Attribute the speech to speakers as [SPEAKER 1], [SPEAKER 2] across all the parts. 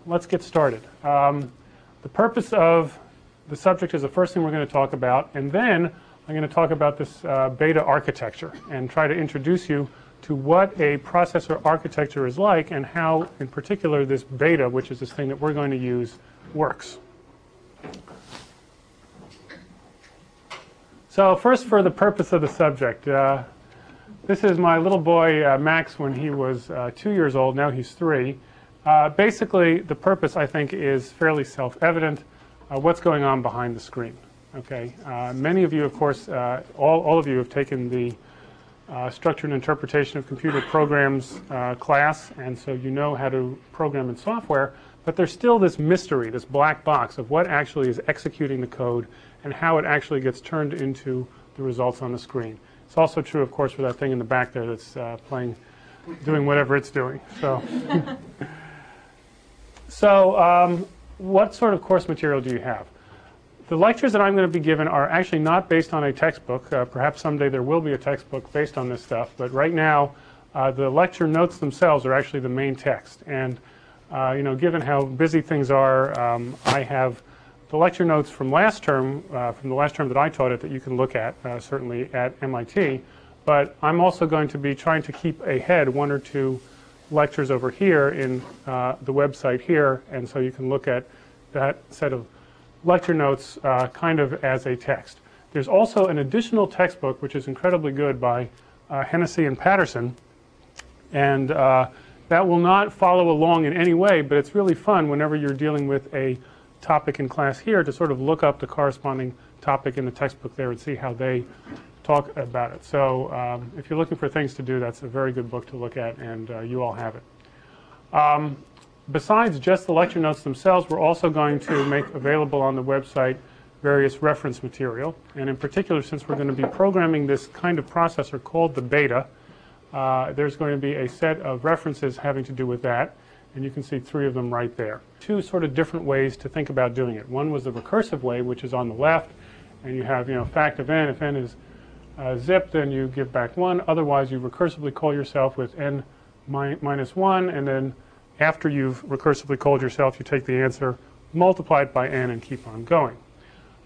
[SPEAKER 1] let's get started. The purpose of the subject is the first thing we're going to talk about, and then I'm going to talk about this beta architecture and try to introduce you to what a processor architecture is like and how, in particular, this beta, which is this thing that we're going to use, works. So first, for the purpose of the subject, this is my little boy, Max, when he was 2 years old. Now he's 3. Basically, the purpose, I think, is fairly self-evident. What's going on behind the screen? Okay. Many of you, of course, all of you have taken the Structure and Interpretation of Computer Programs class, and so you know how to program in software, but there's still this mystery, this black box of what actually is executing the code and how it actually gets turned into the results on the screen. It's also true, of course, for that thing in the back there that's doing whatever it's doing. So, what sort of course material do you have? The lectures that I'm going to be given are actually not based on a textbook. Perhaps someday there will be a textbook based on this stuff, but right now the lecture notes themselves are actually the main text. And you know, given how busy things are, I have the lecture notes from last term, from the last term that I taught it, that you can look at, certainly at MIT. But I'm also going to be trying to keep ahead 1 or 2 lectures over here in the website here, and so you can look at that set of lecture notes kind of as a text. There's also an additional textbook, which is incredibly good, by Hennessy and Patterson, and that will not follow along in any way, but it's really fun whenever you're dealing with a topic in class here to sort of look up the corresponding topic in the textbook there and see how they talk about it. So if you're looking for things to do, that's a very good book to look at, and you all have it. Besides just the lecture notes themselves, we're also going to make available on the website various reference material. And in particular, since we're going to be programming this kind of processor called the beta, there's going to be a set of references having to do with that. And you can see 3 of them right there. 2 sort of different ways to think about doing it. One was the recursive way, which is on the left. And you have, fact of n. If n is zipped, then you give back 1. Otherwise, you recursively call yourself with n minus 1, and then after you've recursively called yourself, you take the answer, multiply it by n, and keep on going.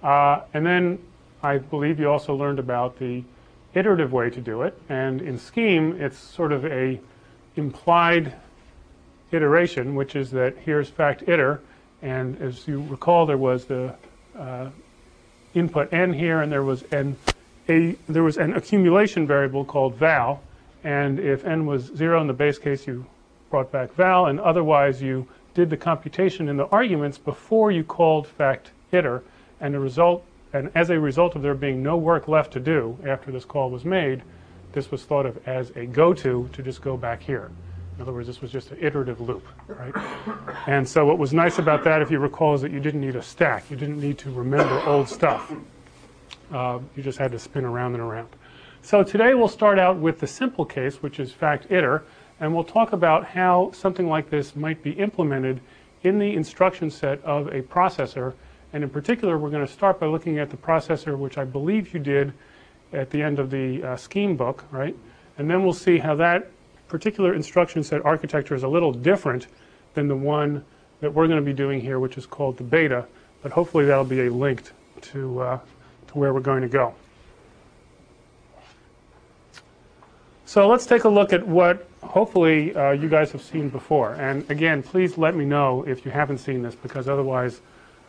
[SPEAKER 1] And then I believe you also learned about the iterative way to do it. And in Scheme, it's sort of a implied iteration, which is that here's fact iter, and as you recall, there was the input n here, and there was an accumulation variable called val, and if n was 0 in the base case, you brought back val, and otherwise you did the computation in the arguments before you called fact iter, and as a result of there being no work left to do after this call was made, this was thought of as a go-to to just go back here. In other words, this was just an iterative loop, right? And so what was nice about that, if you recall, is that you didn't need a stack. You didn't need to remember old stuff. You just had to spin around and around. So today we'll start out with the simple case, which is fact iter, and we'll talk about how something like this might be implemented in the instruction set of a processor. And in particular, we're going to start by looking at the processor, which I believe you did at the end of the Scheme book, right? And then we'll see how that particular instruction set architecture is a little different than the one that we're going to be doing here, which is called the beta. But hopefully that'll be a link to where we're going to go. So let's take a look at what hopefully you guys have seen before. And again, please let me know if you haven't seen this, because otherwise,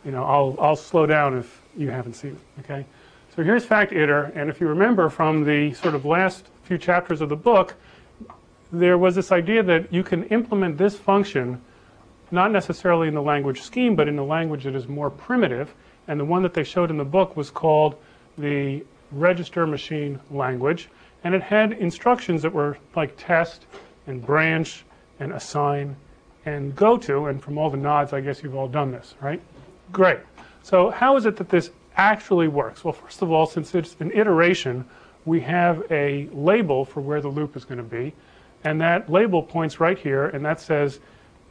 [SPEAKER 1] I'll slow down if you haven't seen it. Okay. So here's fact iter, and if you remember from the sort of last few chapters of the book, there was this idea that you can implement this function not necessarily in the language Scheme, but in a language that is more primitive. And the one that they showed in the book was called the register machine language. And it had instructions that were like test and branch and assign and go to. And from all the nods, I guess you've all done this, right? Great. So how is it that this actually works? Well, first of all, since it's an iteration, we have a label for where the loop is going to be. And that label points right here, and that says,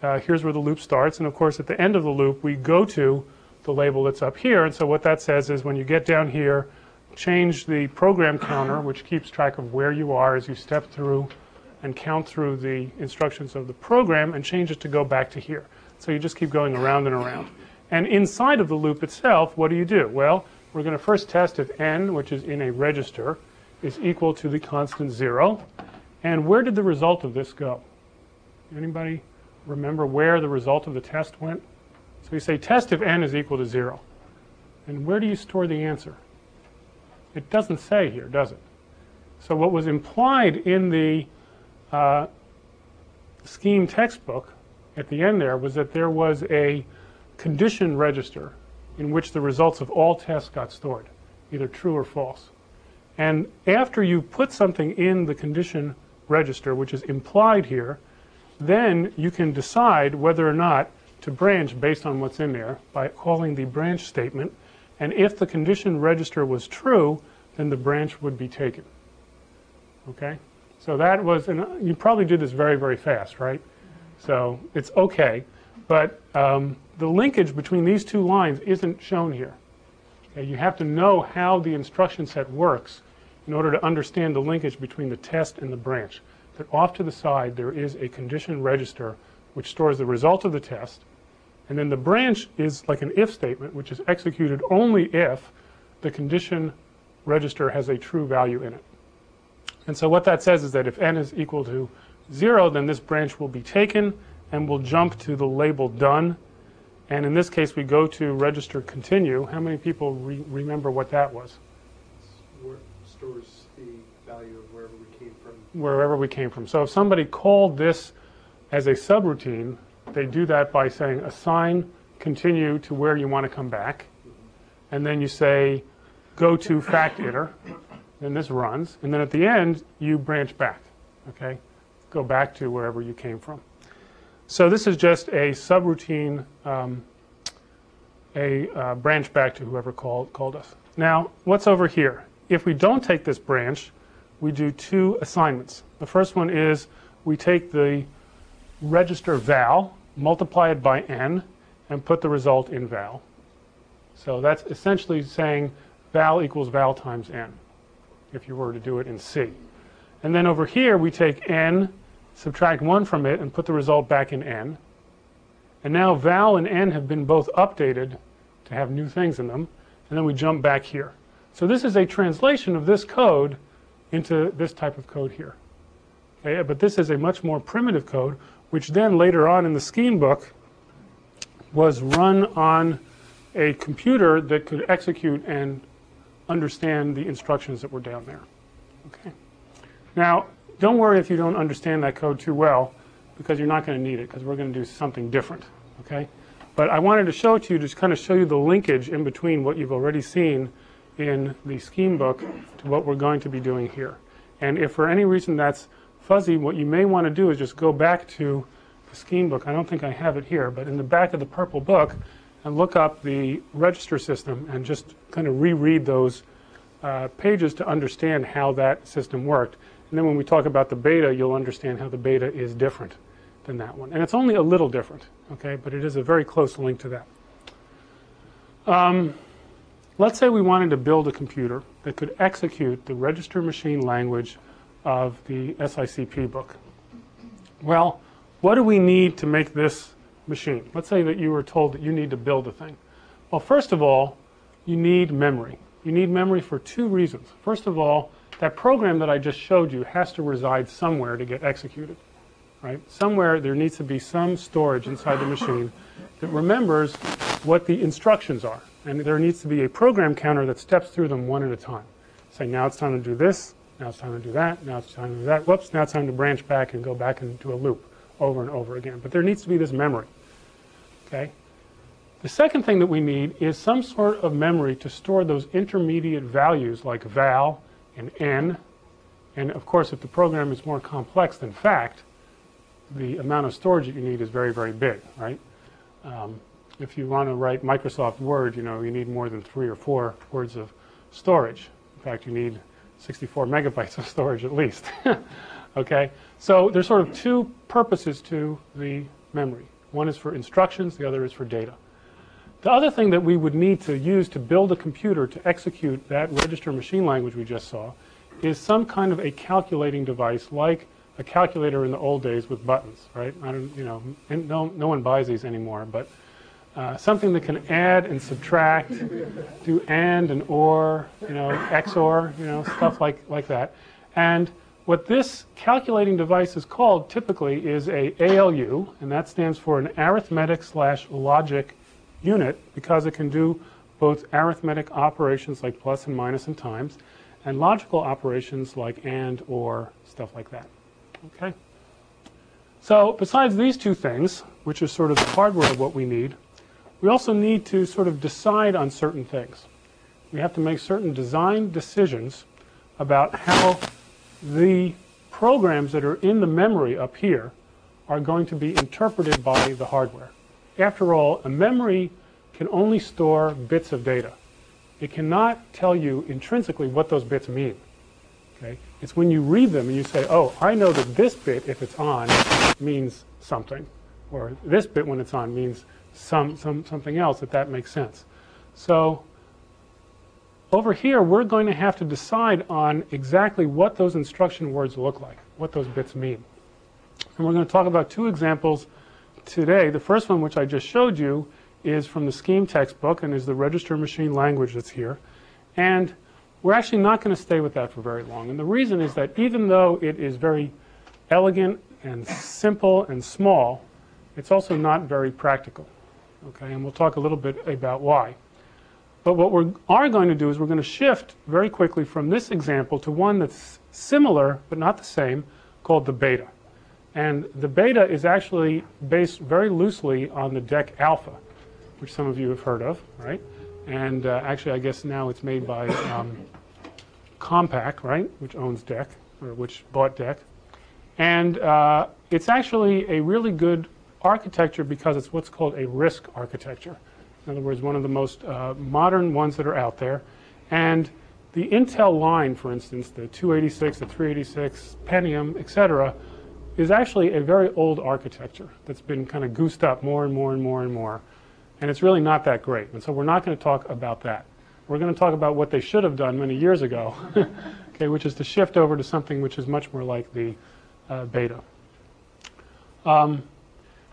[SPEAKER 1] here's where the loop starts. And of course, at the end of the loop, we go to the label that's up here. And so what that says is when you get down here, change the program counter, which keeps track of where you are as you step through and count through the instructions of the program, and change it to go back to here. So you just keep going around and around. And inside of the loop itself, what do? Well, we're going to first test if n, which is in a register, is equal to the constant 0. And where did the result of this go? Anybody remember where the result of the test went? So we say test if n is equal to 0. And where do you store the answer? It doesn't say here, does it? So what was implied in the scheme textbook at the end there was that there was a condition register in which the results of all tests got stored, either true or false. And after you put something in the condition register, which is implied here, then you can decide whether or not to branch based on what's in there by calling the branch statement. And if the condition register was true, then the branch would be taken. Okay? So that was, and you probably did this very, very fast, right? So it's okay. But the linkage between these two lines isn't shown here. Okay? You have to know how the instruction set works in order to understand the linkage between the test and the branch. That off to the side there is a condition register which stores the result of the test, and then the branch is like an if statement which is executed only if the condition register has a true value in it. And so what that says is that if n is equal to 0, then this branch will be taken and we'll jump to the label done. And in this case we go to register continue. How many people remember what that was?
[SPEAKER 2] Stores the value of wherever we came from.
[SPEAKER 1] Wherever we came from. So if somebody called this as a subroutine, they do that by saying assign continue to where you want to come back. And then you say go to fact iter. Then this runs. And then at the end, you branch back. Okay? Go back to wherever you came from. So this is just a subroutine, branch back to whoever called us. Now, what's over here? If we don't take this branch, we do two assignments. The first one is we take the register val, multiply it by n, and put the result in val. So that's essentially saying val equals val times n, if you were to do it in C. And then over here, we take n, subtract 1 from it, and put the result back in n. And now val and n have been both updated to have new things in them. And then we jump back here. So this is a translation of this code into this type of code here. Okay, but this is a much more primitive code, which then later on in the scheme book was run on a computer that could execute and understand the instructions that were down there. Okay. Now, don't worry if you don't understand that code too well, because you're not going to need it, because we're going to do something different. Okay. But I wanted to show it to you, just kind of show you the linkage in between what you've already seen in the scheme book to what we're going to be doing here. And if for any reason that's fuzzy, what you may want to do is just go back to the scheme book. I don't think I have it here, but in the back of the purple book, and look up the register system and just kind of reread those pages to understand how that system worked. And then when we talk about the beta, you'll understand how the beta is different than that one. And it's only a little different, okay, but it is a very close link to that. Let's say we wanted to build a computer that could execute the register machine language of the SICP book. Well, what do we need to make this machine? Let's say that you were told that you need to build a thing. Well, first of all, you need memory. You need memory for two reasons. First of all, that program that I just showed you has to reside somewhere to get executed. Right? Somewhere there needs to be some storage inside the machine that remembers what the instructions are. And there needs to be a program counter that steps through them one at a time. Say, now it's time to do this, now it's time to do that, now it's time to do that. Whoops, now it's time to branch back and go back into a loop over and over again. But there needs to be this memory. Okay? The second thing that we need is some sort of memory to store those intermediate values like val and n. And of course, if the program is more complex than fact, the amount of storage that you need is very, very big, right? If you want to write Microsoft Word, you need more than 3 or 4 words of storage. In fact, you need 64 megabytes of storage at least. Okay? So there's sort of two purposes to the memory. One is for instructions, the other is for data. The other thing that we would need to use to build a computer to execute that register machine language we just saw is some kind of a calculating device like a calculator in the old days with buttons, right? I don't, you know, and no one buys these anymore, but something that can add and subtract, do and or, you know, XOR, you know, stuff like that. And what this calculating device is called typically is a ALU, and that stands for an arithmetic/logic unit, because it can do both arithmetic operations like plus and minus and times, and logical operations like and, or, stuff like that. Okay? So besides these two things, which is sort of the hardware of what we need, we also need to sort of decide on certain things. We have to make certain design decisions about how the programs that are in the memory up here are going to be interpreted by the hardware. After all, a memory can only store bits of data. It cannot tell you intrinsically what those bits mean. Okay? It's when you read them and you say, oh, I know that this bit, if it's on, means something, or this bit when it's on means something else, that makes sense. So over here, we're going to have to decide on exactly what those instruction words look like, what those bits mean. And we're going to talk about two examples today. The first one, which I just showed you, is from the Scheme textbook and is the register machine language that's here. And we're actually not going to stay with that for very long. And the reason is that even though it is very elegant and simple and small, it's also not very practical. Okay? And we'll talk a little bit about why. But what we are going to do is we're going to shift very quickly from this example to one that's similar but not the same, called the beta. And the beta is actually based very loosely on the DEC alpha, which some of you have heard of, right? And actually, I guess now it's made by Compaq, right, which owns DEC, or which bought DEC. And it's actually a really good architecture because it's what's called a RISC architecture. In other words, one of the most modern ones that are out there. And the Intel line, for instance, the 286, the 386, Pentium, etc., is actually a very old architecture that's been kind of goosed up more and more and more and more. And it's really not that great. And so we're not going to talk about that. We're going to talk about what they should have done many years ago, okay, which is to shift over to something which is much more like the beta.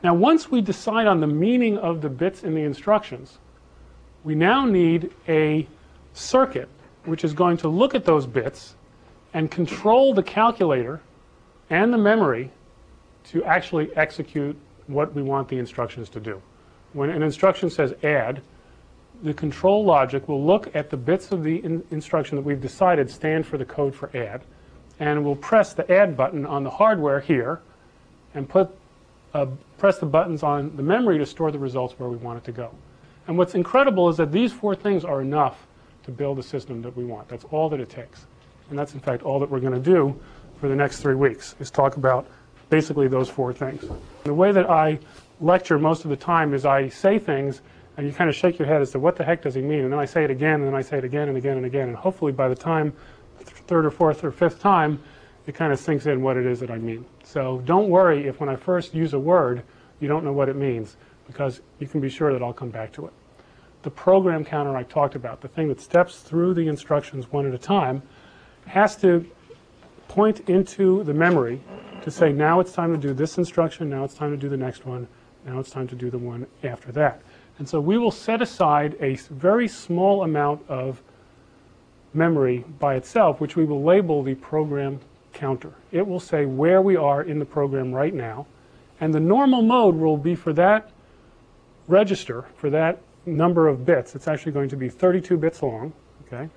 [SPEAKER 1] Now, once we decide on the meaning of the bits in the instructions, we now need a circuit which is going to look at those bits and control the calculator and the memory to actually execute what we want the instructions to do. When an instruction says add, the control logic will look at the bits of the instruction that we've decided stand for the code for add, and we'll press the add button on the hardware here and press the buttons on the memory to store the results where we want it to go. And what's incredible is that these four things are enough to build a system that we want. That's all that it takes. And that's, in fact, all that we're going to do for the next 3 weeks, is talk about basically those four things. The way that I lecture most of the time is I say things, and you kind of shake your head as to what the heck does he mean, and then I say it again, and then I say it again and again and again, and hopefully by the time, third or fourth or fifth time, it kind of sinks in what it is that I mean. So don't worry if when I first use a word, you don't know what it means, because you can be sure that I'll come back to it. The program counter I talked about, the thing that steps through the instructions one at a time, has to point into the memory to say, now it's time to do this instruction, now it's time to do the next one, now it's time to do the one after that. And so we will set aside a very small amount of memory by itself, which we will label the program counter. It will say where we are in the program right now, and the normal mode will be for that register, for that number of bits. It's actually going to be 32 bits long, okay,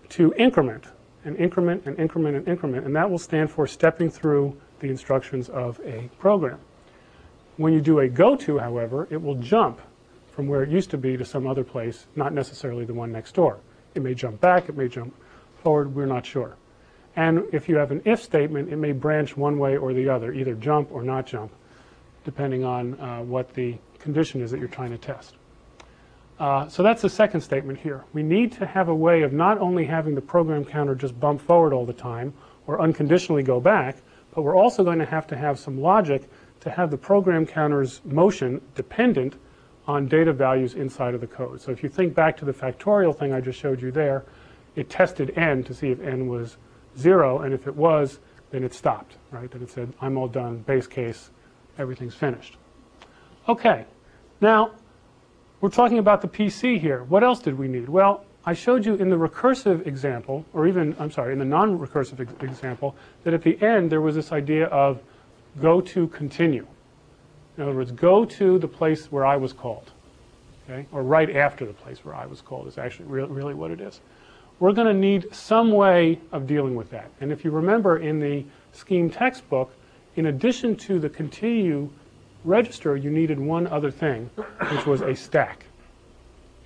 [SPEAKER 1] to increment, and increment, and increment, and increment, and that will stand for stepping through the instructions of a program. When you do a go to, however, it will jump from where it used to be to some other place, not necessarily the one next door. It may jump back, it may jump forward, we're not sure. And if you have an if statement, it may branch one way or the other, either jump or not jump, depending on what the condition is that you're trying to test. So that's the second statement here. We need to have a way of not only having the program counter just bump forward all the time or unconditionally go back, but we're also going to have some logic to have the program counter's motion dependent on data values inside of the code. So if you think back to the factorial thing I just showed you there, it tested n to see if n was 0, and if it was, then it stopped, right? Then it said, I'm all done, base case, everything's finished. Okay, now we're talking about the PC here. What else did we need? Well, I showed you in the recursive example, or even, I'm sorry, in the non-recursive example, that at the end there was this idea of go to continue. In other words, go to the place where I was called, okay? Or right after the place where I was called is actually really what it is. We're going to need some way of dealing with that. And if you remember in the scheme textbook, in addition to the continue register, you needed one other thing, which was a stack.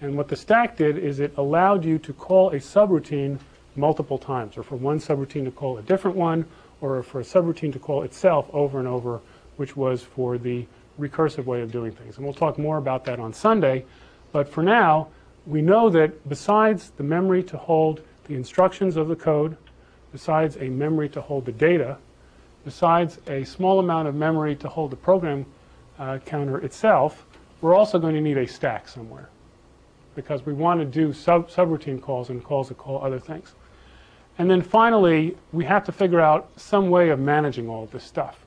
[SPEAKER 1] And what the stack did is it allowed you to call a subroutine multiple times, or for one subroutine to call a different one, or for a subroutine to call itself over and over, which was for the recursive way of doing things. And we'll talk more about that on Sunday. But for now, we know that besides the memory to hold the instructions of the code, besides a memory to hold the data, besides a small amount of memory to hold the program counter itself, we're also going to need a stack somewhere, because we want to do subroutine calls and calls that call other things. And then finally, we have to figure out some way of managing all of this stuff,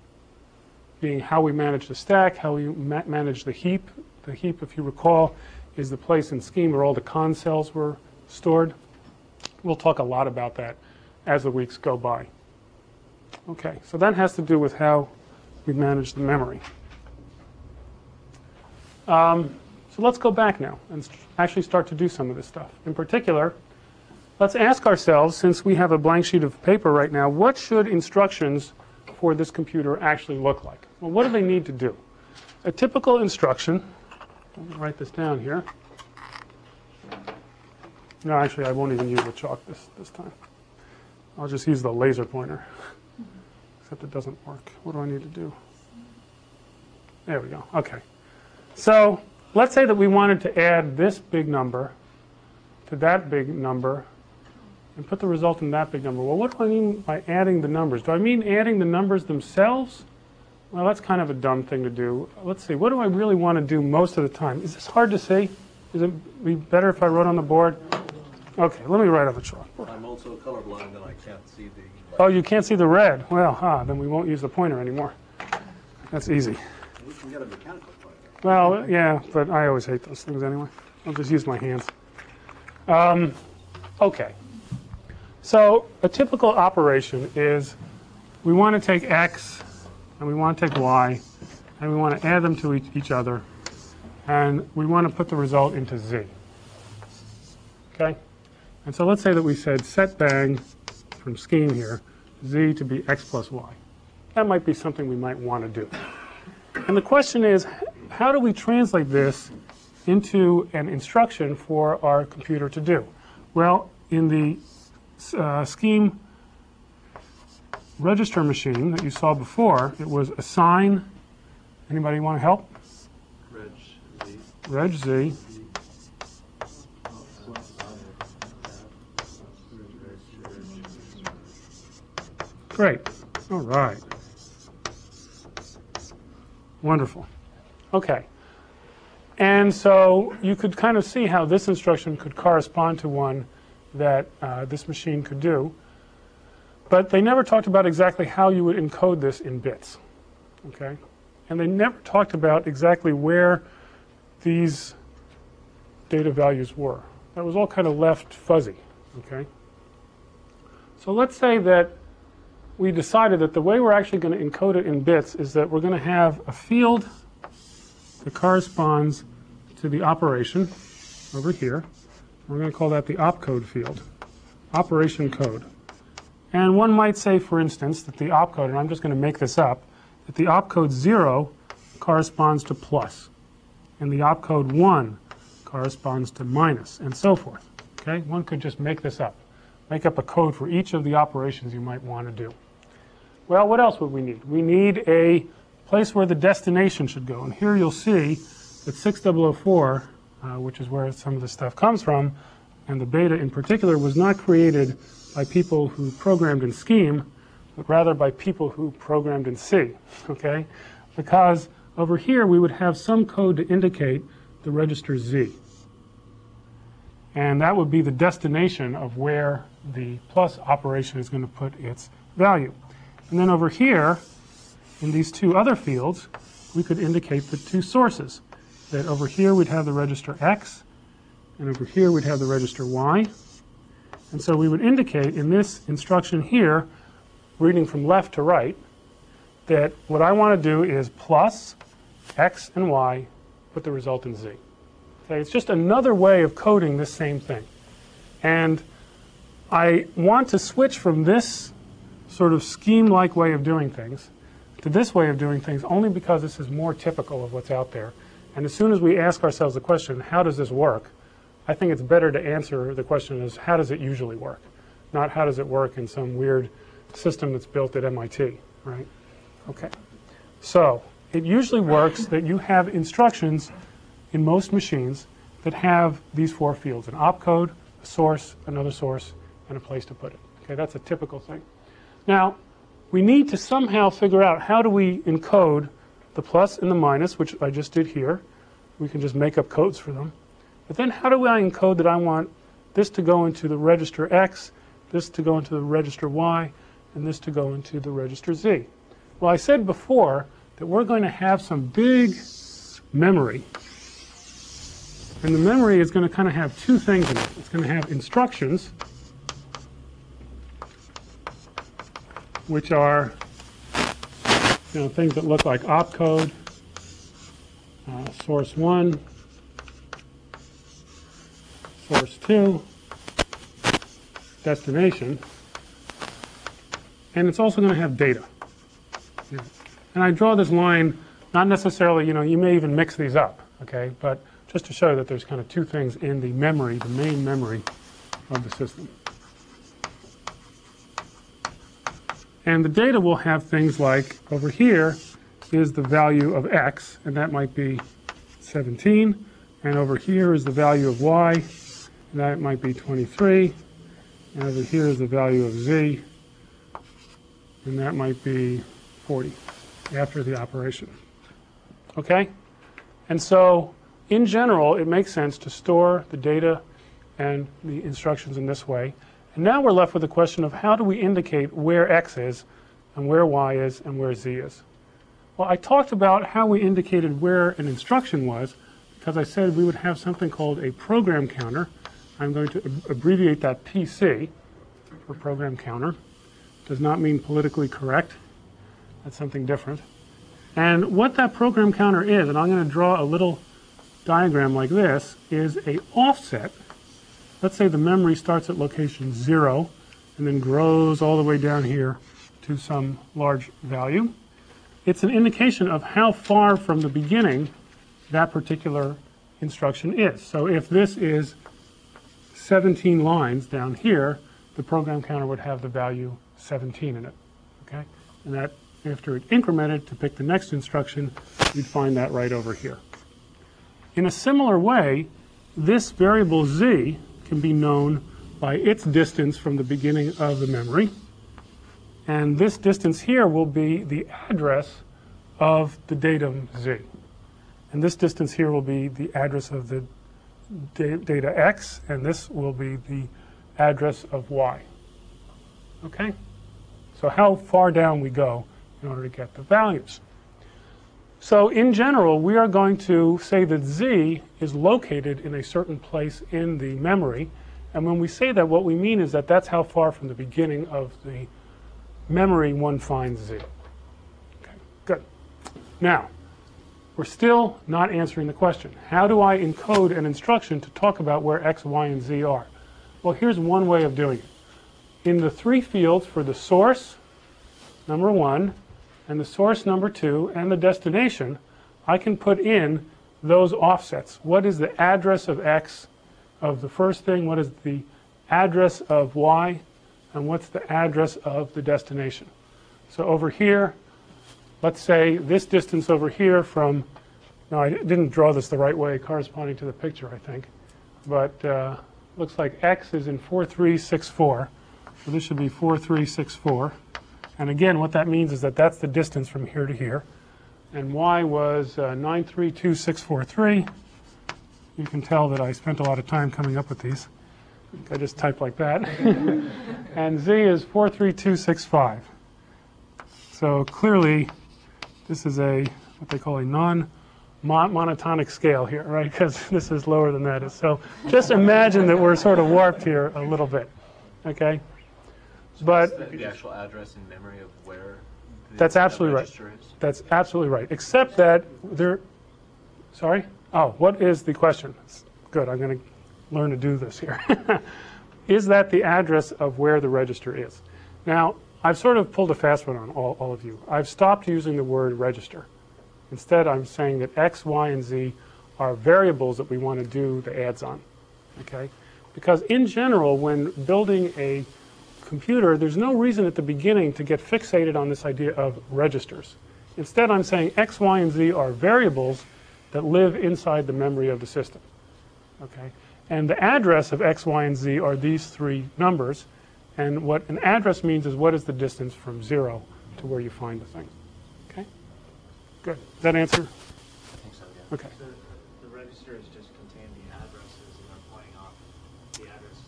[SPEAKER 1] being how we manage the stack, how we manage the heap. The heap, if you recall, is the place in Scheme where all the con cells were stored. We'll talk a lot about that as the weeks go by. Okay, so that has to do with how we manage the memory. So let's go back now and actually start to do some of this stuff. In particular, let's ask ourselves, since we have a blank sheet of paper right now, what should instructions for this computer actually look like? Well, what do they need to do? A typical instruction, let me write this down here. No, actually, I won't even use the chalk this time. I'll just use the laser pointer, except it doesn't work. What do I need to do? There we go. Okay. So let's say that we wanted to add this big number to that big number and put the result in that big number. Well, what do I mean by adding the numbers? Do I mean adding the numbers themselves? Well, that's kind of a dumb thing to do. Let's see. What do I really want to do most of the time? Is this hard to see? Is it be better if I wrote on the board? Okay, let me write on the chalkboard.
[SPEAKER 3] I'm also colorblind and I can't see the...
[SPEAKER 1] Oh, you can't see the red. Well, then we won't use the pointer anymore. That's easy.
[SPEAKER 3] We can get a mechanical pointer.
[SPEAKER 1] Well, yeah, but I always hate those things anyway. I'll just use my hands. Okay. So a typical operation is we want to take x and we want to take y and we want to add them to each other, and we want to put the result into z. Okay? And so let's say that we said set bang from Scheme here, z to be x plus y. That might be something we might want to do. And the question is, how do we translate this into an instruction for our computer to do? Well, in the Scheme register machine that you saw before, it was assign. Anybody want to help? Reg Z. Great. All right. Wonderful. Okay. And so you could kind of see how this instruction could correspond to one that this machine could do. But they never talked about exactly how you would encode this in bits. Okay? And they never talked about exactly where these data values were. That was all kind of left fuzzy. Okay? So let's say that we decided that the way we're actually going to encode it in bits is that we're going to have a field that corresponds to the operation over here. We're going to call that the opcode field, operation code. And one might say, for instance, that the opcode, and I'm just going to make this up, that the opcode 0 corresponds to plus, and the opcode 1 corresponds to minus, and so forth. Okay? One could just make this up. Make up a code for each of the operations you might want to do. Well, what else would we need? We need a place where the destination should go. And here you'll see that 6004, which is where some of this stuff comes from, and the beta in particular, was not created by people who programmed in Scheme, but rather by people who programmed in C. Okay? Because over here we would have some code to indicate the register Z. And that would be the destination of where the plus operation is going to put its value. And then over here, in these two other fields, we could indicate the two sources. That over here we'd have the register X, and over here we'd have the register Y. And so we would indicate in this instruction here, reading from left to right, that what I want to do is plus X and Y with the result in Z. Okay, it's just another way of coding this same thing. And I want to switch from this sort of scheme-like way of doing things to this way of doing things only because this is more typical of what's out there. And as soon as we ask ourselves the question, how does this work? I think it's better to answer the question as, how does it usually work? Not how does it work in some weird system that's built at MIT, right? Okay. So it usually works that you have instructions in most machines that have these four fields: an opcode, a source, another source, and a place to put it. Okay, that's a typical thing. Now, we need to somehow figure out how do we encode the plus and the minus, which I just did here. We can just make up codes for them. But then how do I encode that I want this to go into the register X, this to go into the register Y, and this to go into the register Z? Well, I said before that we're going to have some big memory. And the memory is going to kind of have two things in it. It's going to have instructions, which are things that look like opcode, source 1, source 2, destination, and it's also going to have data. Yeah. And I draw this line, not necessarily, you may even mix these up, okay, but just to show that there's kind of two things in the memory, the main memory of the system. And the data will have things like, over here is the value of X, and that might be 17. And over here is the value of Y, and that might be 23. And over here is the value of Z, and that might be 40 after the operation. Okay? And so, in general, it makes sense to store the data and the instructions in this way. And now we're left with the question of how do we indicate where X is and where Y is and where Z is. Well, I talked about how we indicated where an instruction was because I said we would have something called a program counter. I'm going to abbreviate that PC for program counter. Does not mean politically correct. That's something different. And what that program counter is, and I'm going to draw a little diagram like this, is a offset. Let's say the memory starts at location 0 and then grows all the way down here to some large value. It's an indication of how far from the beginning that particular instruction is. So if this is 17 lines down here, the program counter would have the value 17 in it. Okay? And that, after it incremented to pick the next instruction, you'd find that right over here. In a similar way, this variable Z can be known by its distance from the beginning of the memory. And this distance here will be the address of the datum Z. And this distance here will be the address of the data X, and this will be the address of Y. Okay? So how far down we go in order to get the values. So in general, we are going to say that Z is located in a certain place in the memory. And when we say that, what we mean is that that's how far from the beginning of the memory one finds Z. Okay, good. Now, we're still not answering the question. How do I encode an instruction to talk about where X, Y, and Z are? Well, here's one way of doing it. In the three fields for the source, number 1, and the source number 2, and the destination, I can put in those offsets. What is the address of X of the first thing? What is the address of Y? And what's the address of the destination? So over here, let's say this distance over here from, no, I didn't draw this the right way corresponding to the picture, I think. But looks like X is in 4364. So this should be 4364. And again, what that means is that that's the distance from here to here. And Y was 932643. You can tell that I spent a lot of time coming up with these. I just typed like that. And Z is 43265. So clearly, this is what they call a non-monotonic scale here, right? Because this is lower than that is. So just imagine that we're sort of warped here a little bit, okay? But
[SPEAKER 3] the actual address in memory of where
[SPEAKER 1] that's absolutely right.
[SPEAKER 3] register is?
[SPEAKER 1] That's absolutely right. Except that sorry? Oh, what is the question? Good, I'm going to learn to do this here. Is that the address of where the register is? Now, I've sort of pulled a fast one on all of you. I've stopped using the word register. Instead, I'm saying that X, Y, and Z are variables that we want to do the adds on, okay? Because in general, when building a computer, there's no reason at the beginning to get fixated on this idea of registers. Instead, I'm saying X, Y, and Z are variables that live inside the memory of the system, okay? And the address of X, Y, and Z are these three numbers. And what an address means is what is the distance from 0 to where you find the thing. Okay? Good. Does that answer?
[SPEAKER 3] I think so, yeah.
[SPEAKER 1] Okay.
[SPEAKER 2] So the registers just contain the addresses and they're pointing off the address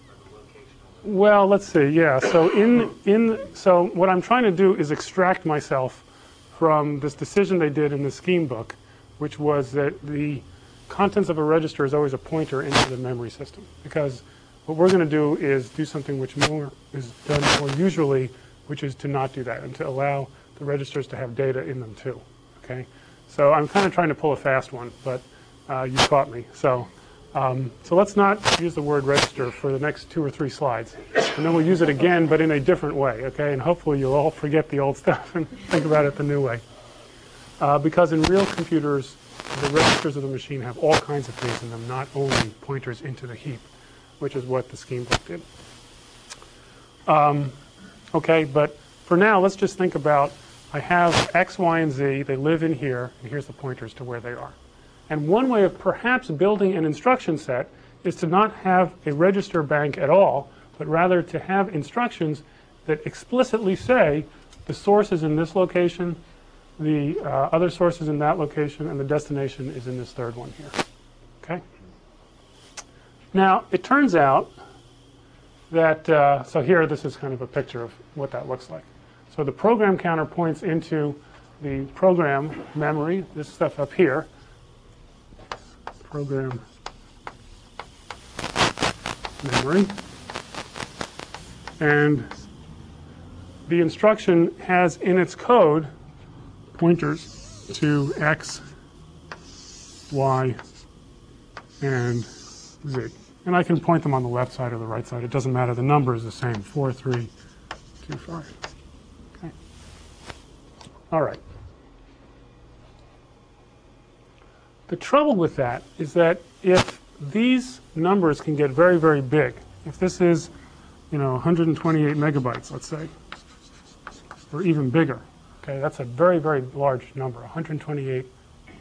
[SPEAKER 2] or the location of the
[SPEAKER 1] Well, let's see. Yeah. So so what I'm trying to do is extract myself from this decision they did in the scheme book, which was that the contents of a register is always a pointer into the memory system, because what we're going to do is do something which is done more usually, which is to not do that and to allow the registers to have data in them too. Okay, so I'm kind of trying to pull a fast one, but you caught me. So let's not use the word register for the next 2 or 3 slides, and then we'll use it again, but in a different way. Okay, and hopefully you'll all forget the old stuff and think about it the new way. Because in real computers, the registers of the machine have all kinds of things in them, not only pointers into the heap, which is what the scheme book did. Okay, but for now, let's just think about, I have X, Y, and Z. They live in here, and here's the pointers to where they are. And one way of perhaps building an instruction set is to not have a register bank at all, but rather to have instructions that explicitly say the source is in this location, the other source is in that location, and the destination is in this third one here. Okay? Now, it turns out that, so here this is kind of a picture of what that looks like. So the program counter points into the program memory, this stuff up here, program memory, and the instruction has in its code pointers to X, Y, and Z. And I can point them on the left side or the right side. It doesn't matter. The number is the same, 4, 3, 2, 5. Okay. All right. The trouble with that is that if these numbers can get very, very big, if this is, 128 megabytes, let's say, or even bigger, okay, that's a very, very large number, 128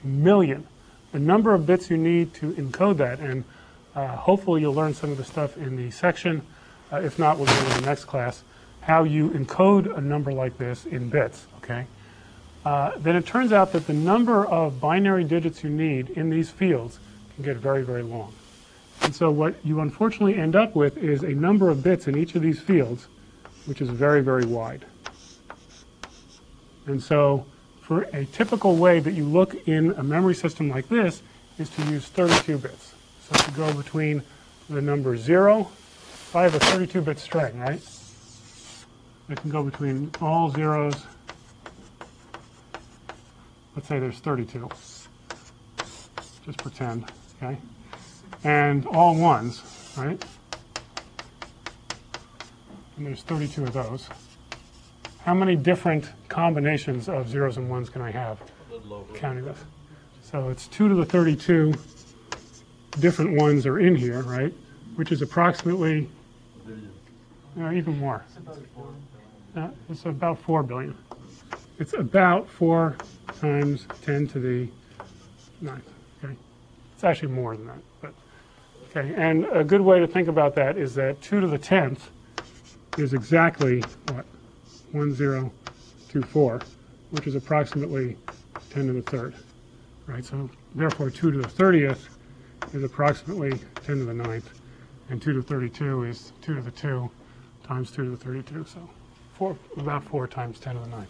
[SPEAKER 1] million. The number of bits you need to encode that, and hopefully you'll learn some of the stuff in the section. If not, we'll go to the next class, how you encode a number like this in bits, okay? Then it turns out that the number of binary digits you need in these fields can get very, very long. And so what you unfortunately end up with is a number of bits in each of these fields, which is very, very wide. And so for a typical way that you look in a memory system like this is to use 32 bits. So to go between the number 0, if I have a 32-bit string, right? I can go between all zeros. Let's say there's 32. Just pretend, okay? And all ones, right? And there's 32 of those. How many different combinations of zeros and ones can I have counting this? So it's 2 to the 32 different ones are in here, right? Which is approximately, even more. It's about 4 billion. It's about 4 times 10 to the 9th, okay? It's actually more than that, but, okay. And a good way to think about that is that 2 to the 10th is exactly, what? 1024, which is approximately 10 to the 3rd, right? So therefore 2 to the 30th is approximately 10 to the 9th, and 2 to the 32 is 2 to the 2 times 2 to the 32, so about 4 times 10 to the 9th.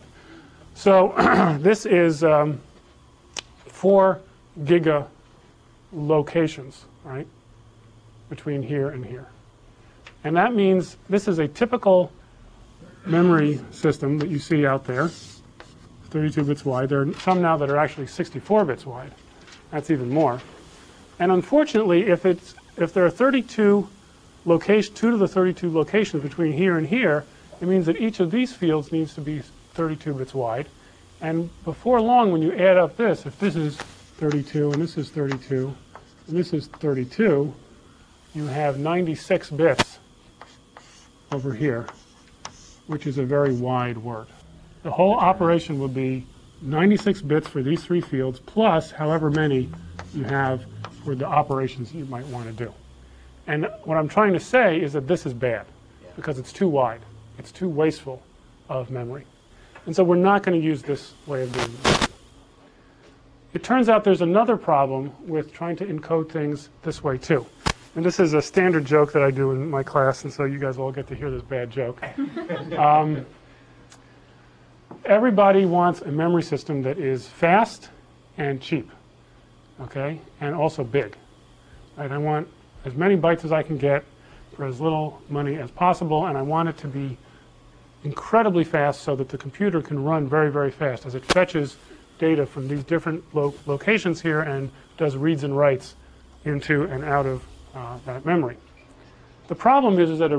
[SPEAKER 1] So this is 4 giga locations, right, between here and here. And that means this is a typical memory system that you see out there, 32 bits wide. There are some now that are actually 64 bits wide. That's even more. And unfortunately, if there are 32 locations, 2 to the 32 locations between here and here, it means that each of these fields needs to be 32 bits wide. And before long, when you add up this, if this is 32 and this is 32 and this is 32, you have 96 bits over here, which is a very wide word. The whole operation will be 96 bits for these 3 fields, plus however many you have for the operations you might want to do. And what I'm trying to say is that this is bad, because it's too wide. It's too wasteful of memory. And so we're not going to use this way of doing it. It turns out there's another problem with trying to encode things this way too. And this is a standard joke that I do in my class, and so you guys all get to hear this bad joke. Everybody wants a memory system that is fast and cheap, okay, and also big. Right? I want as many bytes as I can get for as little money as possible, and I want it to be incredibly fast so that the computer can run very, very fast as it fetches data from these different locations here and does reads and writes into and out of that memory. The problem is that a